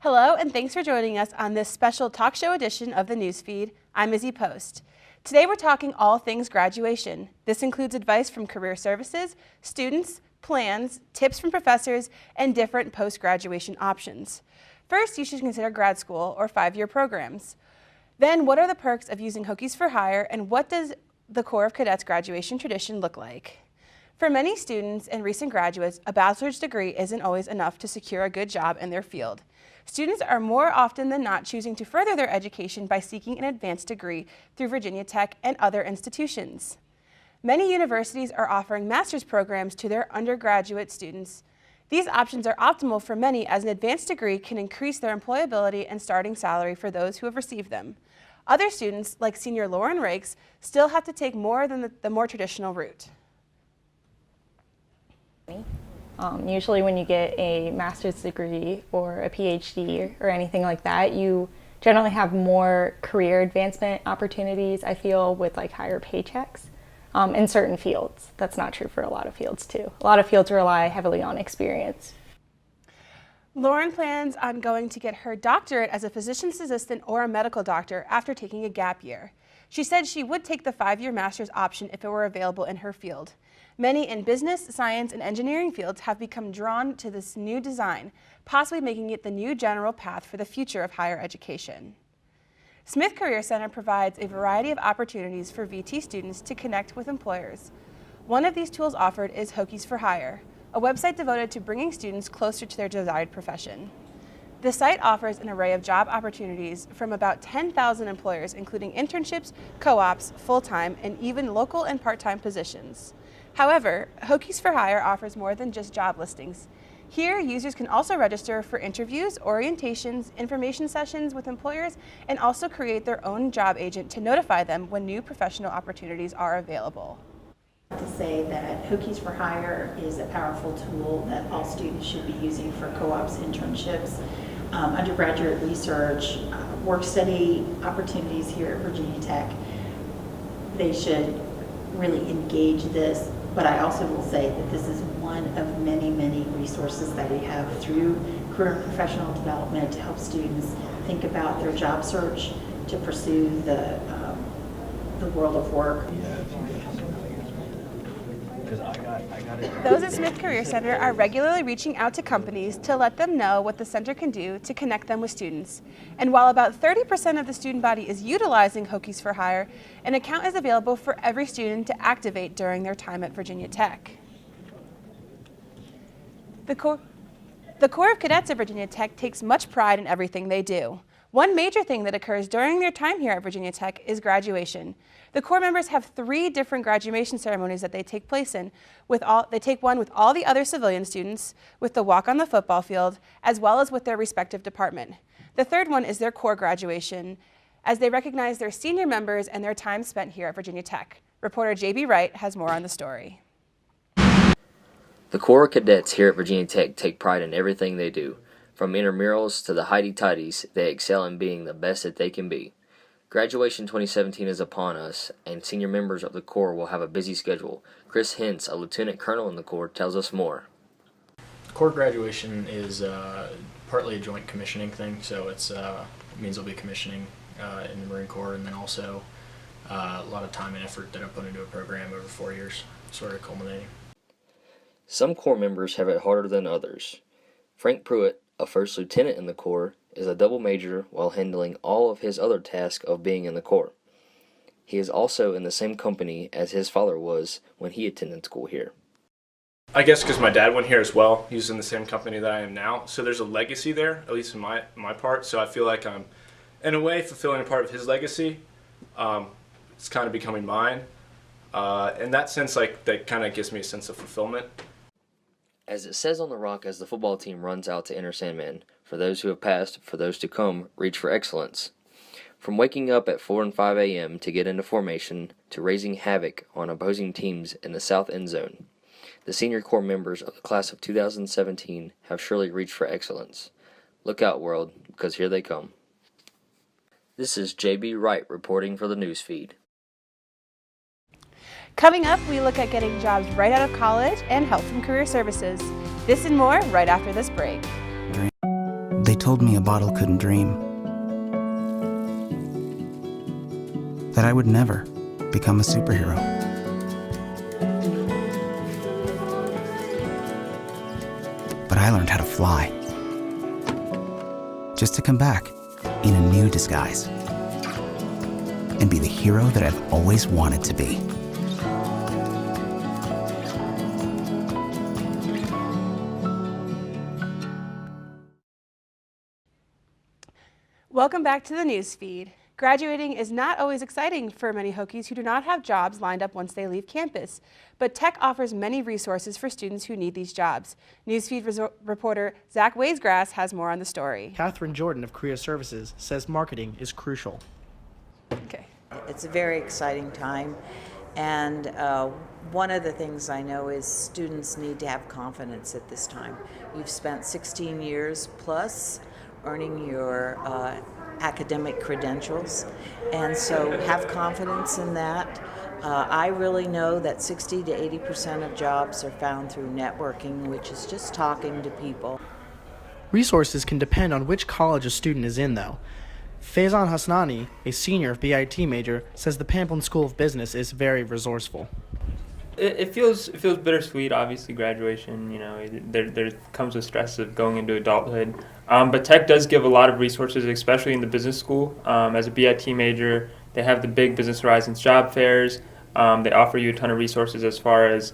Hello, and thanks for joining us on this special talk show edition of the Newsfeed. I'm Izzy Post. Today we're talking all things graduation. This includes advice from career services, students, plans, tips from professors, and different post-graduation options. First, you should consider grad school or 5-year programs. Then, what are the perks of using Hokies for Hire, and what does the Corps of Cadets graduation tradition look like? For many students and recent graduates, a bachelor's degree isn't always enough to secure a good job in their field. Students are more often than not choosing to further their education by seeking an advanced degree through Virginia Tech and other institutions. Many universities are offering master's programs to their undergraduate students. These options are optimal for many as an advanced degree can increase their employability and starting salary for those who have received them. Other students, like senior Lauren Rakes, still have to take more than the more traditional route. Usually when you get a master's degree or a PhD or anything like that, you generally have more career advancement opportunities, I feel, with like higher paychecks in certain fields. That's not true for a lot of fields too. A lot of fields rely heavily on experience. Lauren plans on going to get her doctorate as a physician's assistant or a medical doctor after taking a gap year. She said she would take the 5-year master's option if it were available in her field. Many in business, science, and engineering fields have become drawn to this new design, possibly making it the new general path for the future of higher education. Smith Career Center provides a variety of opportunities for VT students to connect with employers. One of these tools offered is Hokies for Hire, a website devoted to bringing students closer to their desired profession. The site offers an array of job opportunities from about 10,000 employers, including internships, co-ops, full-time, and even local and part-time positions. However, Hokies for Hire offers more than just job listings. Here, users can also register for interviews, orientations, information sessions with employers, and also create their own job agent to notify them when new professional opportunities are available. To say that Hokies for Hire is a powerful tool that all students should be using for co-ops, internships, undergraduate research, work-study opportunities here at Virginia Tech. They should really engage this, but I also will say that this is one of many, many resources that we have through career and professional development to help students think about their job search, to pursue the world of work. Those at Smith Career Center are regularly reaching out to companies to let them know what the center can do to connect them with students. And while about 30% of the student body is utilizing Hokies for Hire, an account is available for every student to activate during their time at Virginia Tech. The Corps of Cadets at Virginia Tech takes much pride in everything they do. One major thing that occurs during their time here at Virginia Tech is graduation. The Corps members have 3 different graduation ceremonies that they take place in. They take one with all the other civilian students, with the walk on the football field, as well as with their respective department. The third one is their Corps graduation, as they recognize their senior members and their time spent here at Virginia Tech. Reporter J.B. Wright has more on the story. The Corps of Cadets here at Virginia Tech take pride in everything they do. From intramurals to the hidey-tidies, they excel in being the best that they can be. Graduation 2017 is upon us, and senior members of the Corps will have a busy schedule. Chris Hintz, a lieutenant colonel in the Corps, tells us more. Corps graduation is partly a joint commissioning thing, so it means I'll be commissioning in the Marine Corps, and then also a lot of time and effort that I put into a program over 4 years, sort of culminating. Some Corps members have it harder than others. Frank Pruitt, a first lieutenant in the Corps, is a double major while handling all of his other tasks of being in the Corps. He is also in the same company as his father was when he attended school here. I guess because my dad went here as well. He was in the same company that I am now. So there's a legacy there, at least in my part. So I feel like I'm, in a way, fulfilling a part of his legacy. It's kind of becoming mine. In that sense, like, that kind of gives me a sense of fulfillment. As it says on the rock as the football team runs out to enter Sandman, for those who have passed, for those to come, reach for excellence. From waking up at 4 and 5 a.m. to get into formation, to raising havoc on opposing teams in the south end zone, the senior Corps members of the class of 2017 have surely reached for excellence. Look out, world, because here they come. This is J.B. Wright reporting for the Newsfeed. Coming up, we look at getting jobs right out of college and help from career services. This and more right after this break. They told me a bottle couldn't dream, that I would never become a superhero. But I learned how to fly, just to come back in a new disguise and be the hero that I've always wanted to be. Welcome back to the news feed. Graduating is not always exciting for many Hokies who do not have jobs lined up once they leave campus, but Tech offers many resources for students who need these jobs. Newsfeed reporter Zach Waisgrass has more on the story. Catherine Jordan of Career Services says marketing is crucial. Okay. It's a very exciting time, and one of the things I know is students need to have confidence at this time. You've spent 16 years plus earning your academic credentials, and so have confidence in that. I really know that 60 to 80% of jobs are found through networking, which is just talking to people. Resources can depend on which college a student is in, though. Faizan Hasnani, a senior BIT major, says the Pamplin School of Business is very resourceful. It feels bittersweet. Obviously, graduation, there comes with stress of going into adulthood. But Tech does give a lot of resources, especially in the business school. As a BIT major, they have the big Business Horizons job fairs. They offer you a ton of resources as far as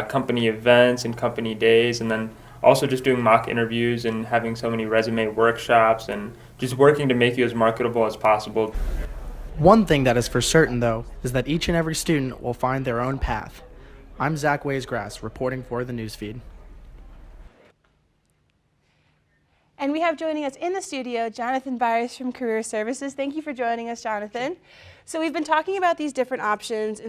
company events and company days, and then also just doing mock interviews and having so many resume workshops and just working to make you as marketable as possible. One thing that is for certain, though, is that each and every student will find their own path. I'm Zach Waisgrass, reporting for the Newsfeed. And we have joining us in the studio, Jonathan Byers from Career Services. Thank you for joining us, Jonathan. So we've been talking about these different options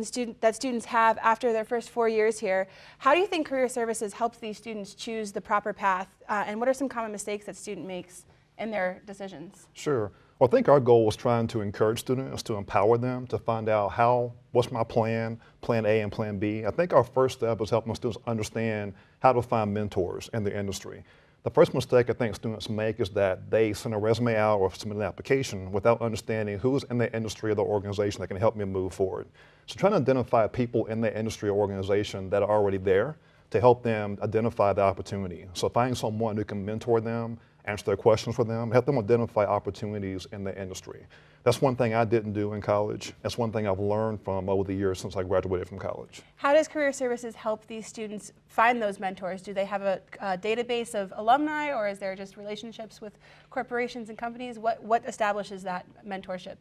that students have after their first 4 years here. How do you think Career Services helps these students choose the proper path? And what are some common mistakes that student makes in their decisions? Sure. Well, I think our goal was trying to encourage students, to empower them, to find out what's my plan A and plan B. I think our first step is helping students understand how to find mentors in the industry. The first mistake I think students make is that they send a resume out or submit an application without understanding who's in the industry or the organization that can help me move forward. So trying to identify people in the industry or organization that are already there to help them identify the opportunity. So finding someone who can mentor them, answer their questions for them, help them identify opportunities in the industry. That's one thing I didn't do in college. That's one thing I've learned from over the years since I graduated from college. How does Career Services help these students find those mentors? Do they have a database of alumni, or is there just relationships with corporations and companies? What establishes that mentorship?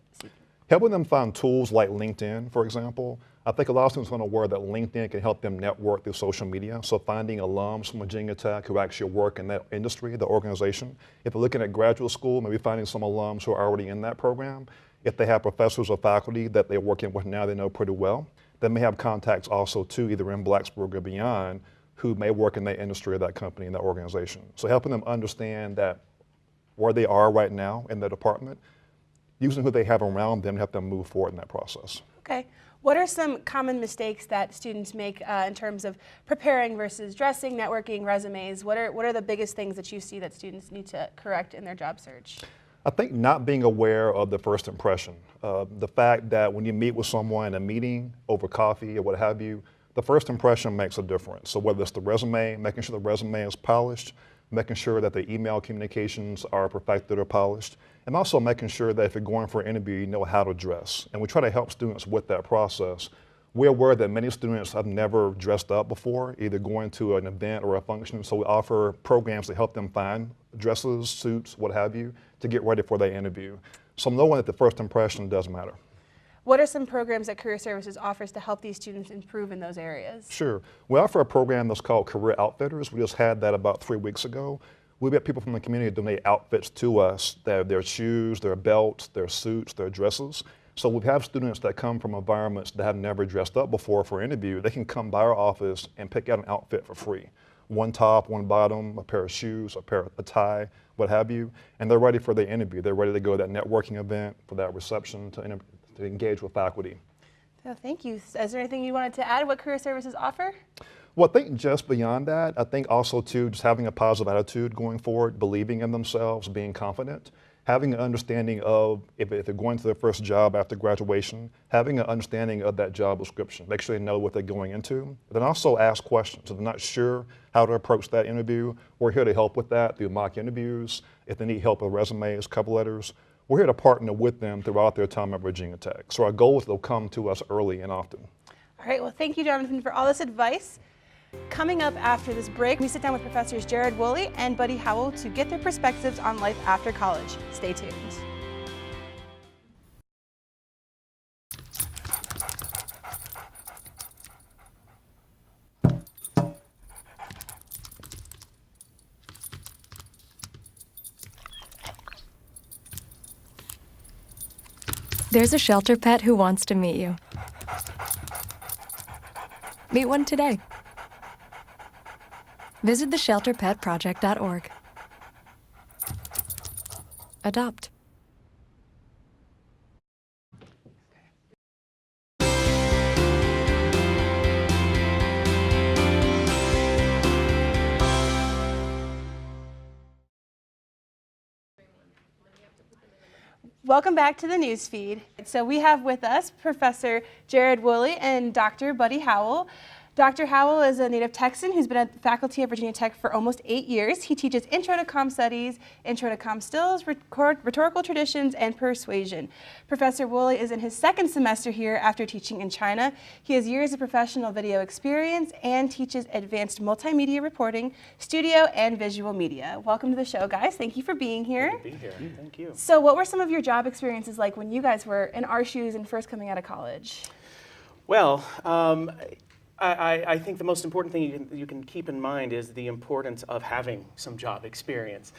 Helping them find tools like LinkedIn, for example. I think a lot of students are aware that LinkedIn can help them network through social media. So finding alums from Virginia Tech who actually work in that industry, the organization. If they're looking at graduate school, maybe finding some alums who are already in that program. If they have professors or faculty that they're working with now they know pretty well, they may have contacts also too, either in Blacksburg or beyond, who may work in that industry or that company, in that organization. So helping them understand that where they are right now in their department, using who they have around them to help them move forward in that process. Okay. What are some common mistakes that students make in terms of preparing versus dressing, networking, resumes? What are the biggest things that you see that students need to correct in their job search? I think not being aware of the first impression. The fact that when you meet with someone in a meeting over coffee or what have you, the first impression makes a difference. So whether it's the resume, making sure the resume is polished, making sure that the email communications are perfected or polished, and also making sure that if you're going for an interview, you know how to dress. And we try to help students with that process. We're aware that many students have never dressed up before, either going to an event or a function, so we offer programs to help them find dresses, suits, what have you, to get ready for their interview. So knowing that the first impression does matter. What are some programs that Career Services offers to help these students improve in those areas? Sure. We offer a program that's called Career Outfitters. We just had that about 3 weeks ago. We've got people from the community donate outfits to us, their shoes, their belts, their suits, their dresses. So we have students that come from environments that have never dressed up before for an interview. They can come by our office and pick out an outfit for free. One top, one bottom, a pair of shoes, a tie, what have you, and they're ready for their interview. They're ready to go to that networking event, for that reception, to engage with faculty. So thank you. Is there anything you wanted to add what Career Services offer? Well, I think just beyond that, I think also too, just having a positive attitude going forward, believing in themselves, being confident, having an understanding of if they're going to their first job after graduation, having an understanding of that job description, make sure they know what they're going into. But then also ask questions. If they're not sure how to approach that interview, we're here to help with that through mock interviews. If they need help with resumes, cover letters, we're here to partner with them throughout their time at Virginia Tech. So our goal is they'll come to us early and often. All right, well, thank you, Jonathan, for all this advice. Coming up after this break, we sit down with Professors Jared Woolley and Buddy Howell to get their perspectives on life after college. Stay tuned. There's a shelter pet who wants to meet you. Meet one today. Visit theshelterpetproject.org. Adopt. Welcome back to the news feed. So we have with us Professor Jared Woolley and Dr. Buddy Howell. Dr. Howell is a native Texan who's been at the faculty at Virginia Tech for almost 8 years. He teaches Intro to Comm Studies, Intro to Comm Stills, Rhetorical Traditions, and Persuasion. Professor Woolley is in his second semester here after teaching in China. He has years of professional video experience and teaches advanced multimedia reporting, studio, and visual media. Welcome to the show, guys. Thank you for being here. Good to be here. Thank you. So what were some of your job experiences like when you guys were in our shoes and first coming out of college? Well, I think the most important thing you can keep in mind is the importance of having some job experience.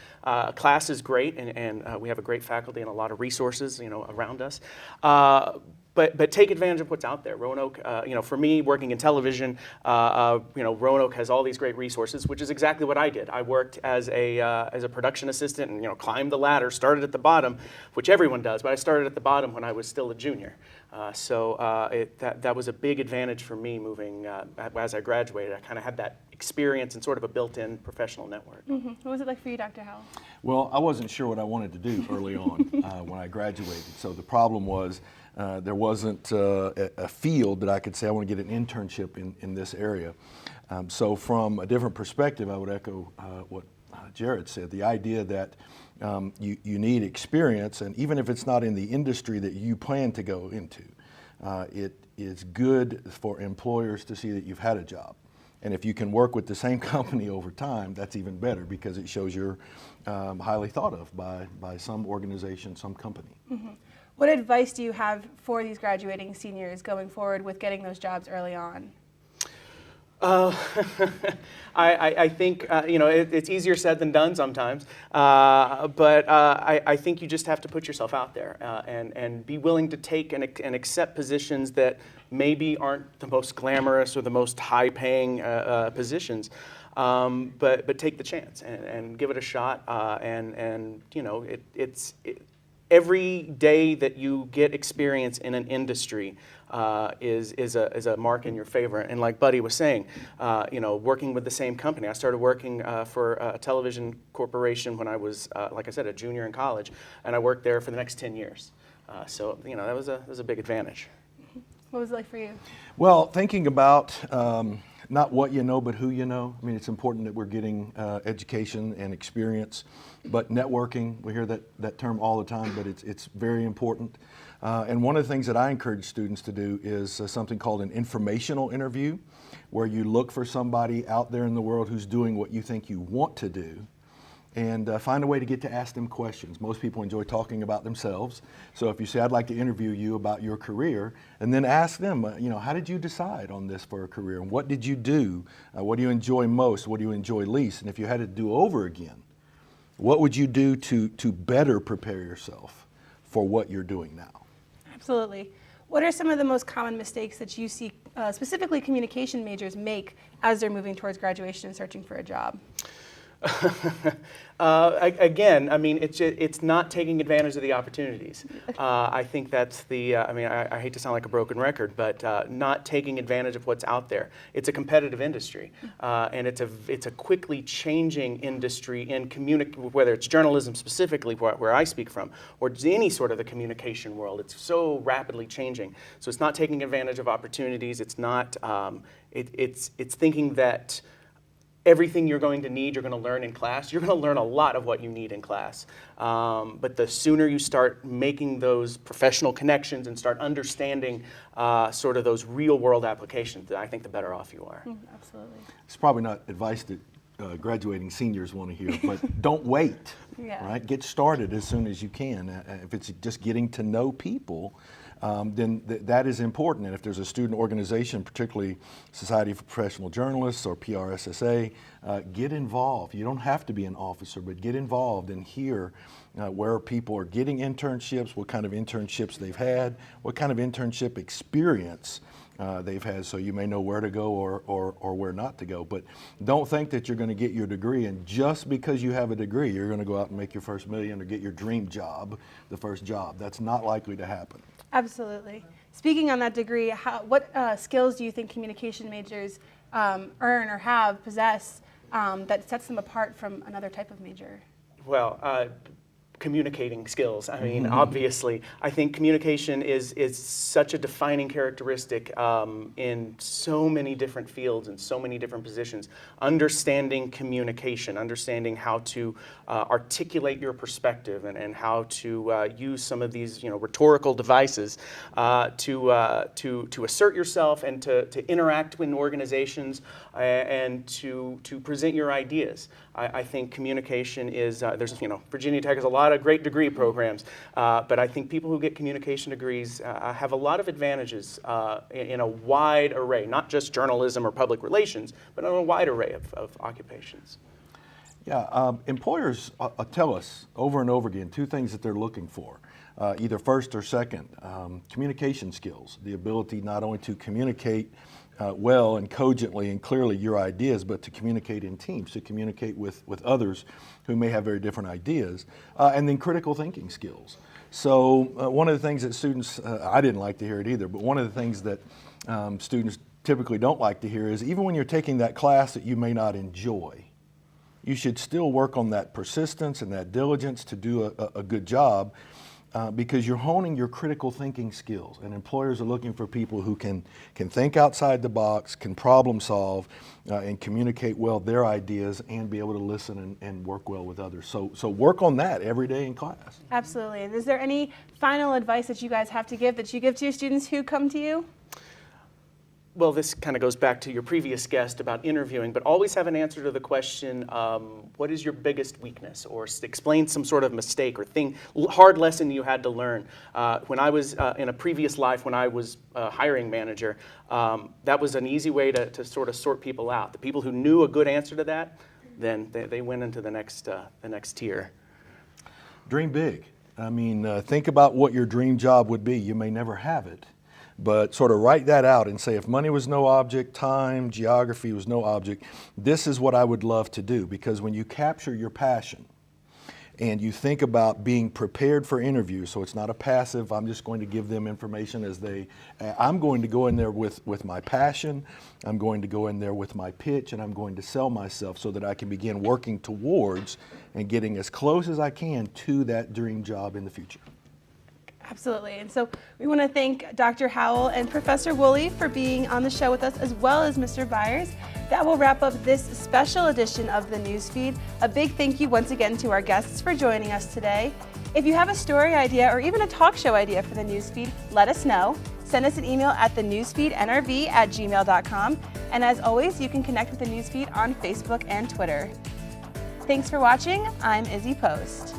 Class is great, and we have a great faculty and a lot of resources, around us. But take advantage of what's out there. Roanoke, for me, working in television, Roanoke has all these great resources, which is exactly what I did. I worked as a production assistant and climbed the ladder, started at the bottom, which everyone does, but I started at the bottom when I was still a junior. That was a big advantage for me moving as I graduated. I kind of had that experience and sort of a built-in professional network. Mm-hmm. What was it like for you, Dr. Howell? Well, I wasn't sure what I wanted to do early on when I graduated. So the problem was there wasn't a field that I could say I want to get an internship in this area. So from a different perspective, I would echo what Jared said, the idea that you need experience, and even if it's not in the industry that you plan to go into, it is good for employers to see that you've had a job. And if you can work with the same company over time, that's even better because it shows you're highly thought of by some organization, some company. Mm-hmm. What advice do you have for these graduating seniors going forward with getting those jobs early on? I think, it's easier said than done sometimes, but I think you just have to put yourself out there and be willing to take and accept positions that maybe aren't the most glamorous or the most high-paying positions, but take the chance and give it a shot, every day that you get experience in an industry is a mark in your favor. And like Buddy was saying, working with the same company. I started working for a television corporation when I was, like I said, a junior in college, and I worked there for the next 10 years. That was a big advantage. What was it like for you? Well, thinking about not what you know, but who you know. I mean, it's important that we're getting education and experience, but networking, we hear that term all the time, but it's very important. And one of the things that I encourage students to do is something called an informational interview, where you look for somebody out there in the world who's doing what you think you want to do, and find a way to get to ask them questions. Most people enjoy talking about themselves. So if you say, I'd like to interview you about your career, and then ask them, how did you decide on this for a career? And what did you do? What do you enjoy most? What do you enjoy least? And if you had to do over again, what would you do to better prepare yourself for what you're doing now? Absolutely. What are some of the most common mistakes that you see specifically communication majors make as they're moving towards graduation and searching for a job? Again, I mean, it's not taking advantage of the opportunities. I think that's the, I mean, I hate to sound like a broken record, but not taking advantage of what's out there. It's a competitive industry, and it's a quickly changing industry in whether it's journalism specifically, where I speak from, or any sort of the communication world. It's so rapidly changing. So it's not taking advantage of opportunities. It's not, it's thinking that everything you're going to need, you're going to learn in class. You're going to learn a lot of what you need in class. But the sooner you start making those professional connections and start understanding sort of those real world applications, I think the better off you are. Absolutely. It's probably not advice that graduating seniors want to hear, but don't wait, right? Get started as soon as you can. If it's just getting to know people, then that is important. And if there's a student organization, particularly Society for Professional Journalists or PRSSA, get involved. You don't have to be an officer, but get involved and hear where people are getting internships, what kind of internships they've had, what kind of internship experience they've had, so you may know where to go or where not to go. But don't think that you're going to get your degree, and just because you have a degree, you're going to go out and make your first million or get your dream job, the first job. That's not likely to happen. Absolutely. Speaking on that degree, what skills do you think communication majors earn or possess that sets them apart from another type of major? Well, communicating skills. I mean, obviously, I think communication is such a defining characteristic in so many different fields and so many different positions. Understanding communication, understanding how to articulate your perspective and how to use some of these rhetorical devices to assert yourself and to interact with organizations and to present your ideas. I think communication is, Virginia Tech has a lot of great degree programs, but I think people who get communication degrees have a lot of advantages in a wide array, not just journalism or public relations, but in a wide array of occupations. Yeah, employers tell us over and over again two things that they're looking for, either first or second. Communication skills, the ability not only to communicate well and cogently and clearly your ideas, but to communicate in teams, to communicate with others who may have very different ideas, and then critical thinking skills. So one of the things that students, I didn't like to hear it either, but one of the things that students typically don't like to hear is even when you're taking that class that you may not enjoy, you should still work on that persistence and that diligence to do a good job. Because you're honing your critical thinking skills, and employers are looking for people who can think outside the box, can problem solve, and communicate well their ideas, and be able to listen and work well with others. So work on that every day in class. Absolutely. And is there any final advice that you guys have to give, that you give to your students who come to you? Well, this kind of goes back to your previous guest about interviewing, but always have an answer to the question, what is your biggest weakness? Or explain some sort of mistake or hard lesson you had to learn. When I was in a previous life, when I was a hiring manager, that was an easy way to sort of sort people out. The people who knew a good answer to that, then they went into the next tier. Dream big. I mean, think about what your dream job would be. You may never have it. But sort of write that out and say, if money was no object, time, geography was no object, this is what I would love to do. Because when you capture your passion and you think about being prepared for interviews, so it's not a passive, I'm just going to give them information I'm going to go in there with my passion, I'm going to go in there with my pitch, and I'm going to sell myself so that I can begin working towards and getting as close as I can to that dream job in the future. Absolutely. And so we want to thank Dr. Howell and Professor Woolley for being on the show with us, as well as Mr. Byers. That will wrap up this special edition of the Newsfeed. A big thank you once again to our guests for joining us today. If you have a story idea or even a talk show idea for the Newsfeed, let us know. Send us an email at thenewsfeednrv@gmail.com. And as always, you can connect with the Newsfeed on Facebook and Twitter. Thanks for watching. I'm Izzy Post.